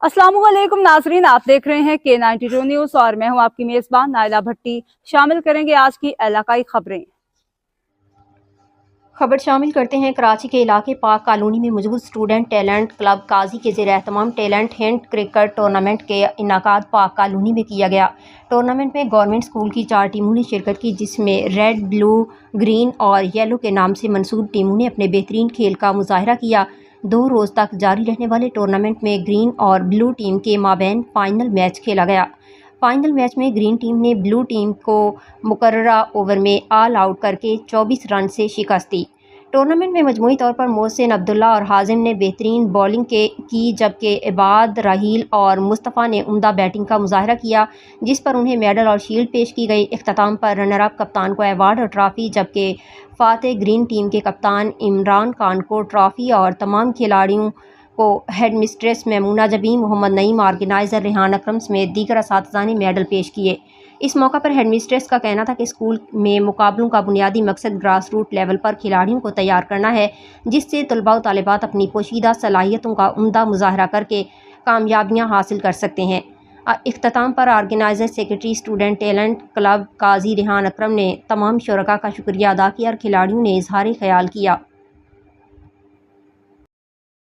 अस्सलाम वालेकुम नाजरीन, आप देख रहे हैं K92 न्यूज़ और मैं हूं आपकी मेज़बान नाइला भट्टी। शामिल करेंगे आज की इलाकाई खबरें। खबर शामिल करते हैं कराची के इलाके पाक कॉलोनी में मौजूद स्टूडेंट टैलेंट क्लब काजी के ज़ेर एहतमाम टैलेंट हैंड क्रिकेट टूर्नामेंट के इनाकाद पाक कॉलोनी में किया गया। टूर्नामेंट में गवर्नमेंट स्कूल की 4 टीमों ने शिरकत की, जिसमें रेड, ब्लू, ग्रीन और येलो के नाम से मंसूब टीमों ने अपने बेहतरीन खेल का मुजाहरा किया। 2 रोज़ तक जारी रहने वाले टूर्नामेंट में ग्रीन और ब्लू टीम के माबैन फाइनल मैच खेला गया। फाइनल मैच में ग्रीन टीम ने ब्लू टीम को मुकर्ररा ओवर में ऑल आउट करके 24 रन से शिकस्त दी। टूर्नामेंट में मजमूई तौर पर मोहसिन अब्दुल्ला और हाजिम ने बेहतरीन बॉलिंग की, जबकि इबाद, राहील और मुस्तफ़ा ने उम्दा बैटिंग का मुजाहरा किया, जिस पर उन्हें मेडल और शील्ड पेश की गई। इख्तिताम पर रनर अप कप्तान को अवार्ड और ट्रॉफी, जबकि फातेह ग्रीन टीम के कप्तान इमरान खान को ट्रॉफी और तमाम खिलाड़ियों को head mistress Maimoona Jabeen, Mohammad Naeem, organiser Rehan Akram समेत दीगर असातिज़ा ने मेडल पेश किए। इस मौका पर हेड मिस्ट्रेस का कहना था कि स्कूल में मुकाबलों का बुनियादी मकसद ग्रास रूट लेवल पर खिलाड़ियों को तैयार करना है, जिससे तलबा व तालिबात अपनी पोशीदा सलाहियतों का उम्दा मुजाहरा करके कामयाबियाँ हासिल कर सकते हैं। इख्तिताम पर organiser secretary student talent club Qazi Rehan Akram ने तमाम शुरका का शुक्रिया अदा किया और खिलाड़ियों ने इजहार ख्याल किया।